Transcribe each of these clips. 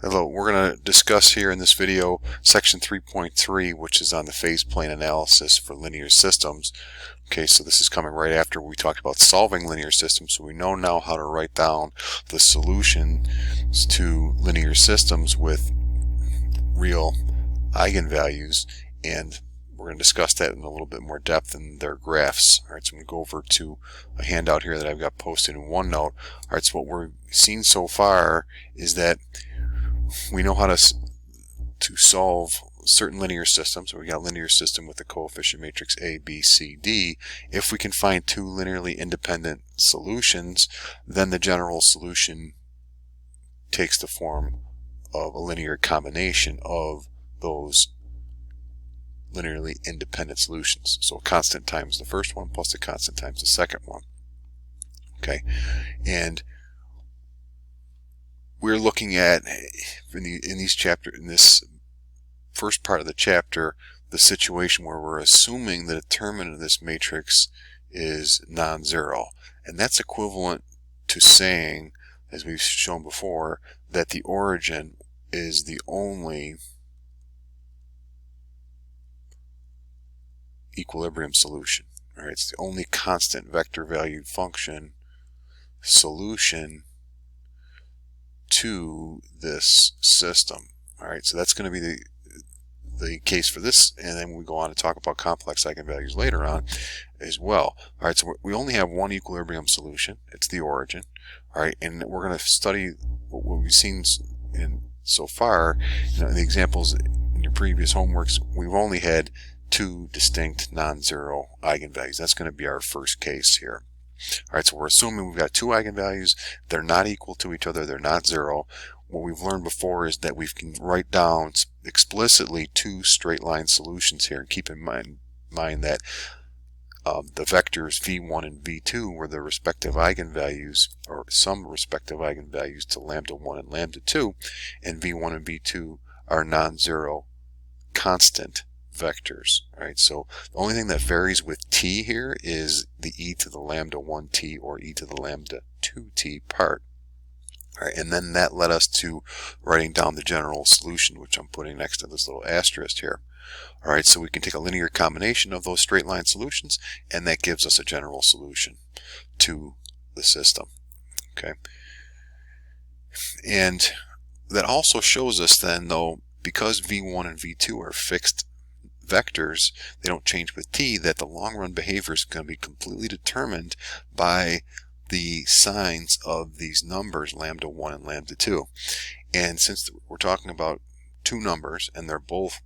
Hello, we're going to discuss here in this video section 3.3, which is on the phase plane analysis for linear systems. Okay, so this is coming right after we talked about solving linear systems, so we know now how to write down the solutions to linear systems with real eigenvalues, and we're going to discuss that in a little bit more depth in their graphs. Alright, so I'm going to go over to a handout here that I've got posted in OneNote. Alright, so what we're seeing so far is that we know how to solve certain linear systems. So we got a linear system with the coefficient matrix A, B, C, D. If we can find two linearly independent solutions, then the general solution takes the form of a linear combination of those linearly independent solutions. So a constant times the first one plus a constant times the second one. Okay, and we're looking at in this first part of the chapter the situation where we're assuming the determinant of this matrix is non-zero, and that's equivalent to saying, as we've shown before, that the origin is the only equilibrium solution. Right? It's the only constant vector valued function solution to this system. Alright, so that's going to be the case for this, and then we go on to talk about complex eigenvalues later on as well. Alright, so we only have one equilibrium solution. It's the origin. Alright, and we're going to study what we've seen so far. In the examples in your previous homeworks, we've only had two distinct non-zero eigenvalues. That's going to be our first case here. Alright, so we're assuming we've got two eigenvalues. They're not equal to each other. They're not zero. What we've learned before is that we can write down explicitly two straight line solutions here, and keep in mind that the vectors v1 and v2 were the respective eigenvalues, or some respective eigenvalues, to lambda 1 and lambda 2, and v1 and v2 are non-zero constant vectors. Right, so the only thing that varies with t here is the e to the lambda 1t or e to the lambda 2t part. All right, and then that led us to writing down the general solution, which I'm putting next to this little asterisk here. All right, so we can take a linear combination of those straight line solutions, and that gives us a general solution to the system. Okay, and that also shows us then, though, because v1 and v2 are fixed vectors, they don't change with t, that the long run behavior is going to be completely determined by the signs of these numbers, lambda 1 and lambda 2. And since we're talking about two numbers, and they're both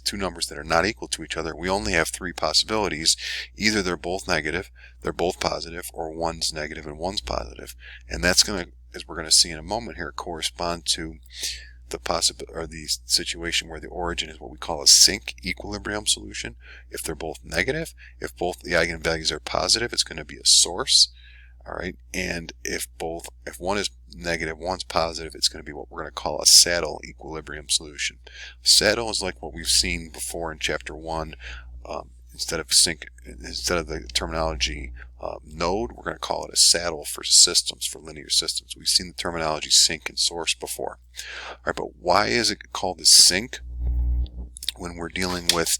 two numbers that are not equal to each other, we only have three possibilities. Either they're both negative, they're both positive, or one's negative and one's positive. And that's going to, as we're going to see in a moment here, correspond to the situation where the origin is what we call a sinc equilibrium solution. If they're both negative, if both the eigenvalues are positive, it's going to be a source. Alright, and if one is negative, one's positive, it's going to be what we're going to call a saddle equilibrium solution. Saddle is like what we've seen before in chapter 1. Instead of the terminology node, we're going to call it a saddle for systems, for linear systems. We've seen the terminology sinc and source before. Alright, but why is it called a sinc when we're dealing with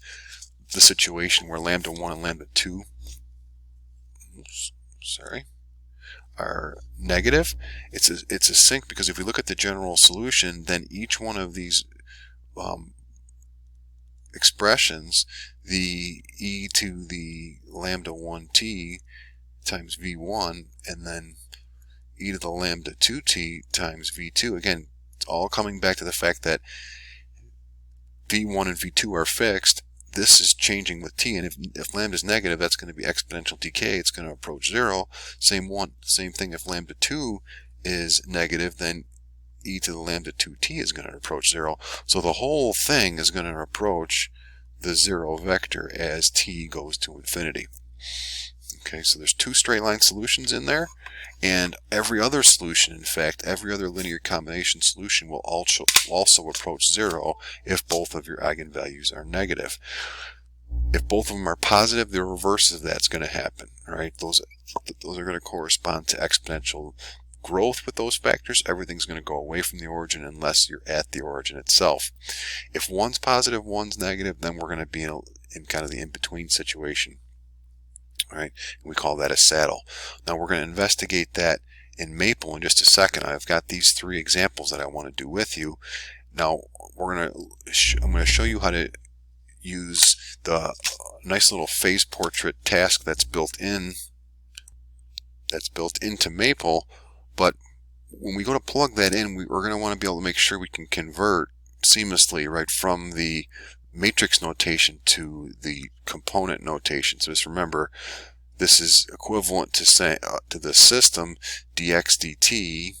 the situation where lambda 1 and lambda 2 are negative? It's a sinc because if we look at the general solution, then each one of these expressions, the e to the lambda 1t times v1, and then e to the lambda 2t times v2, again, it's all coming back to the fact that v1 and v2 are fixed. This is changing with t, and if lambda is negative, that's going to be exponential decay. It's going to approach 0. Same thing if lambda 2 is negative, then e to the lambda 2t is going to approach 0. So the whole thing is going to approach the 0 vector as t goes to infinity. Okay, so there's two straight line solutions in there, and every other solution, in fact, every other linear combination solution will also approach 0 if both of your eigenvalues are negative. If both of them are positive, the reverse of that's going to happen. Right? Those are going to correspond to exponential growth with those factors, everything's going to go away from the origin unless you're at the origin itself. If one's positive, one's negative, then we're going to be in kind of the in-between situation. All right, and we call that a saddle. Now we're going to investigate that in Maple in just a second. I've got these 3 examples that I want to do with you. Now I'm going to show you how to use the nice little phase portrait task that's built into Maple, but when we go to plug that in, we're going to want to be able to make sure we can convert seamlessly right from the matrix notation to the component notation. So just remember, this is equivalent to say to the system dx dt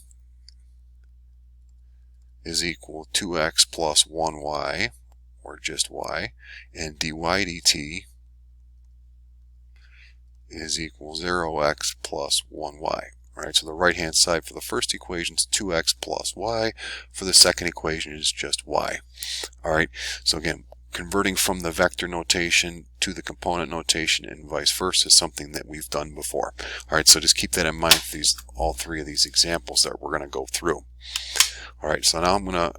is equal to 2x plus 1y, or just y, and dy dt is equal 0x plus 1y. All right, so the right hand side for the first equation is 2x plus y. For the second equation is just y. All right, so again, converting from the vector notation to the component notation and vice versa is something that we've done before. All right, so just keep that in mind for all 3 of these examples that we're going to go through. All right, so now I'm going to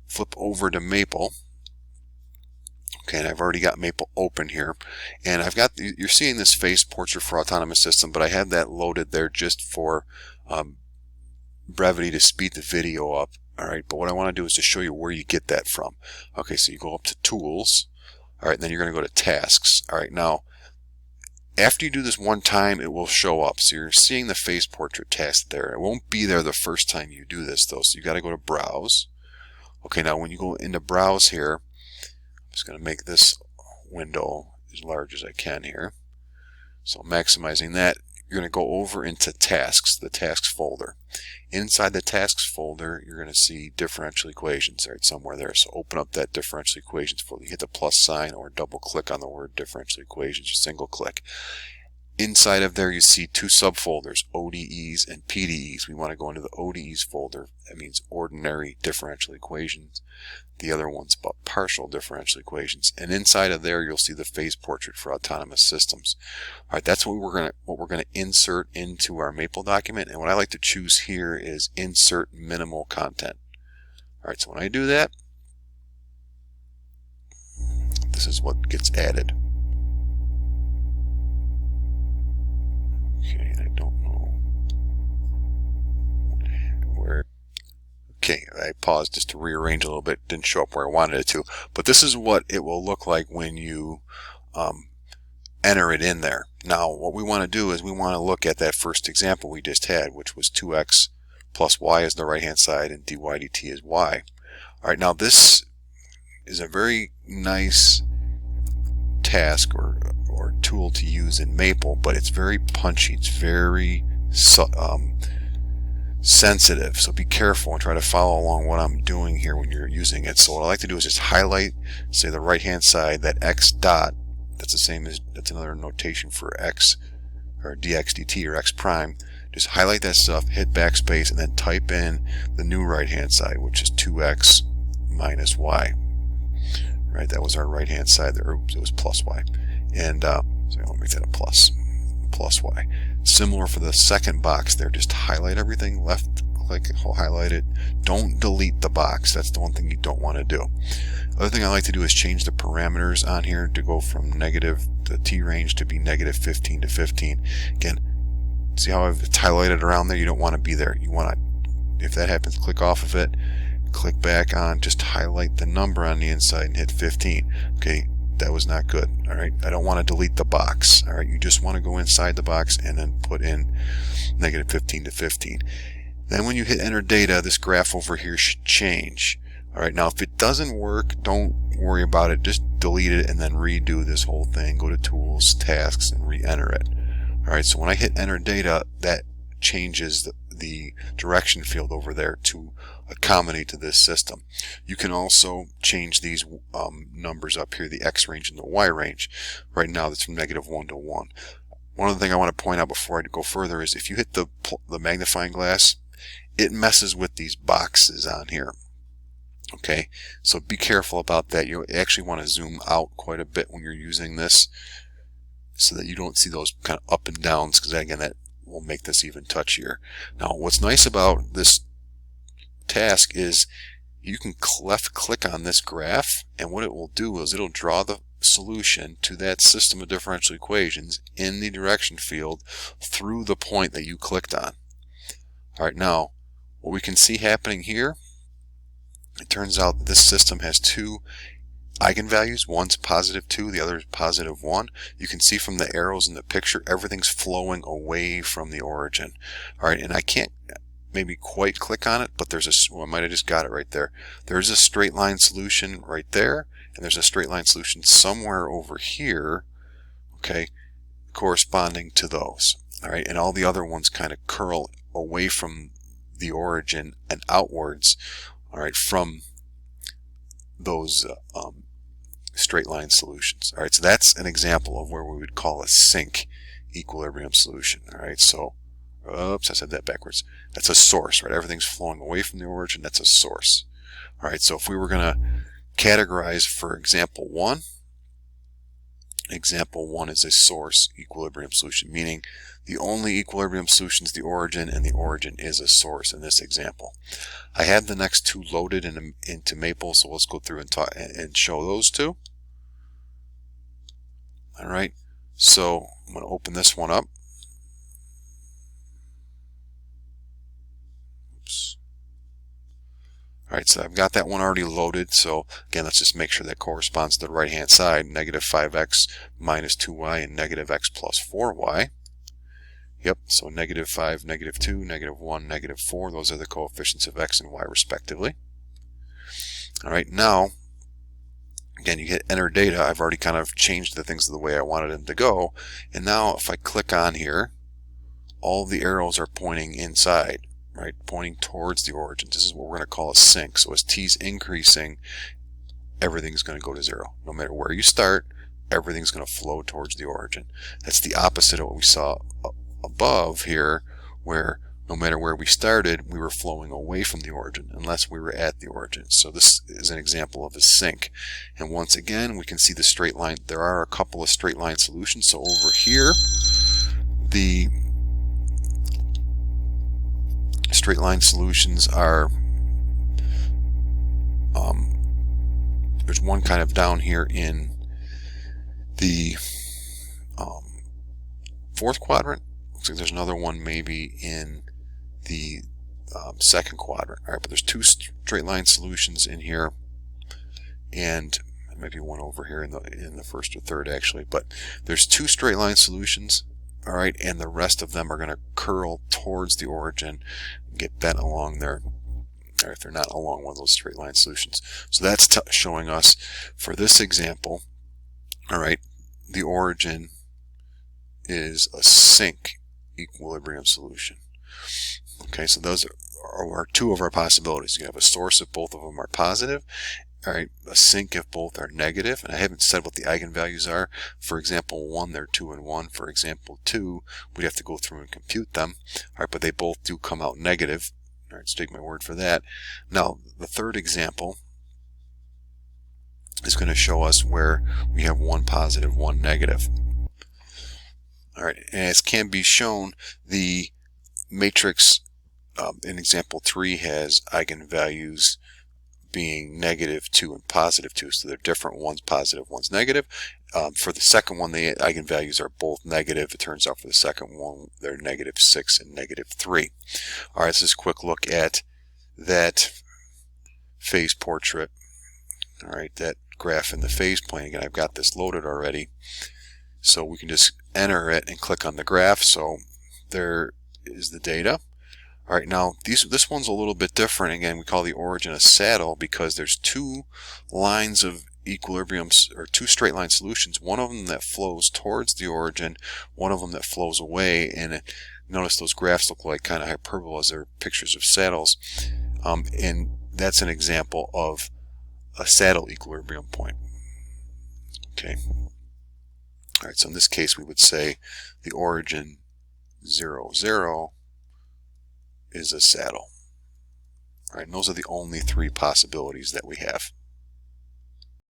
flip over to Maple. Okay, and I've already got Maple open here, and I've got, you're seeing this phase portrait for autonomous system, but I had that loaded there just for brevity to speed the video up. All right, but what I want to do is to show you where you get that from. Okay, so you go up to Tools. All right, and then you're going to go to Tasks. All right, now after you do this one time, it will show up. So you're seeing the phase portrait task there. It won't be there the first time you do this though. So you got to go to Browse. Okay, now when you go into Browse here, I'm just going to make this window as large as I can here. So maximizing that, you're going to go over into Tasks, the Tasks folder. Inside the Tasks folder, you're going to see differential equations right somewhere there. So open up that differential equations folder. You hit the plus sign or double click on the word differential equations, you single click. Inside of there, you see 2 subfolders, ODEs and PDEs. We want to go into the ODEs folder. That means ordinary differential equations. The other one's about partial differential equations. And inside of there, you'll see the phase portrait for autonomous systems. All right, that's what we're going to insert into our Maple document. And what I like to choose here is insert minimal content. All right, so when I do that, this is what gets added. Okay, I don't know where. Okay, I paused just to rearrange a little bit. Didn't show up where I wanted it to. But this is what it will look like when you enter it in there. Now, what we want to do is we want to look at that first example we just had, which was 2x plus y is the right-hand side and dy dt is y. All right, now this is a very nice task or tool to use in Maple, but it's very punchy. It's very sensitive, so be careful and try to follow along what I'm doing here when you're using it. So what I like to do is just highlight, say the right hand side, that x dot, that's the same as, that's another notation for x or dx dt or x prime. Just highlight that stuff, hit backspace, and then type in the new right hand side, which is 2x minus y. Right, that was our right hand side there. Oops, it was plus y. And so I'll make that a plus y. Similar for the second box there, just highlight everything, left click, highlight it. Don't delete the box. That's the one thing you don't want to do. Other thing I like to do is change the parameters on here to go from negative, the T range to be negative 15 to 15. Again, see how it's highlighted around there? You don't want to be there. You want to, if that happens, click off of it, click back on, just highlight the number on the inside and hit 15. Okay, that was not good. All right, I don't want to delete the box. All right, you just want to go inside the box and then put in negative 15 to 15. Then when you hit enter data, this graph over here should change. All right, now if it doesn't work, don't worry about it. Just delete it and then redo this whole thing. Go to Tools, Tasks, and re-enter it. All right, so when I hit enter data, that changes the direction field over there to accommodate to this system. You can also change these numbers up here, the X range and the Y range. Right now that's from -1 to 1. One other thing I want to point out before I go further is if you hit the magnifying glass, it messes with these boxes on here. Okay, so be careful about that. You actually want to zoom out quite a bit when you're using this so that you don't see those kind of up and downs, because again, that will make this even touchier. Now, what's nice about this task is you can left click on this graph, and what it will do is it'll draw the solution to that system of differential equations in the direction field through the point that you clicked on. Alright, now what we can see happening here, it turns out that this system has two eigenvalues. One's +2, the other is +1. You can see from the arrows in the picture everything's flowing away from the origin. Alright, and I can't maybe quite click on it, but there's a, well, I might have just got it right there. There's a straight line solution right there, and there's a straight line solution somewhere over here, okay, corresponding to those. Alright, and all the other ones kind of curl away from the origin and outwards, alright, from those straight line solutions. Alright, so that's an example of where we would call a sink equilibrium solution. Alright, so oops, I said that backwards. That's a source, right? Everything's flowing away from the origin. That's a source. Alright, so if we were going to categorize for example 1, example 1 is a source equilibrium solution, meaning the only equilibrium solution is the origin, and the origin is a source in this example. I have the next two loaded into Maple, so let's go through and talk and show those two. Alright, so I'm going to open this one up. Alright, so I've got that one already loaded, so again, let's just make sure that corresponds to the right hand side, -5x minus 2y and -x plus 4y. Yep, so -5, -2, -1, -4, those are the coefficients of x and y respectively. Alright, now, again, you hit enter data. I've already kind of changed the things the way I wanted them to go, and now if I click on here, all the arrows are pointing inside. Right, pointing towards the origin. This is what we're going to call a sink. So as t's increasing, everything's going to go to 0. No matter where you start, everything's going to flow towards the origin. That's the opposite of what we saw above here, where no matter where we started, we were flowing away from the origin unless we were at the origin. So this is an example of a sink. And once again, we can see the straight line. There are a couple of straight line solutions. So over here, the straight line solutions are, there's one kind of down here in the fourth quadrant. Looks like there's another one maybe in the second quadrant. Alright, but there's two straight line solutions in here, and maybe one over here in the first or third actually, but there's two straight line solutions. Alright, and the rest of them are going to curl towards the origin and get bent along there, or if they're not along one of those straight line solutions. So that's showing us for this example, alright, the origin is a sink equilibrium solution. Okay, so those are two of our possibilities. You have a source if both of them are positive, alright, a sink if both are negative, and I haven't said what the eigenvalues are. For example 1, they're 2 and 1. For example 2, we'd have to go through and compute them. Alright, but they both do come out negative. Alright, so take my word for that. Now, the third example is going to show us where we have one positive, one negative. Alright, as can be shown, the matrix in example 3 has eigenvalues being -2 and +2, so they're different. One's positive, one's negative. For the second one, the eigenvalues are both negative. It turns out for the second one, they're -6 and -3. All right, so just a quick look at that phase portrait. All right, that graph in the phase plane. Again, I've got this loaded already, so we can just enter it and click on the graph. So there is the data. All right, now this one's a little bit different. Again, we call the origin a saddle because there's two lines of equilibriums, or two straight line solutions. One of them that flows towards the origin, one of them that flows away. And notice those graphs look like kind of hyperbolas. They're pictures of saddles, and that's an example of a saddle equilibrium point. Okay. All right, so in this case, we would say the origin 0, 0 is a saddle. All right, and those are the only three possibilities that we have.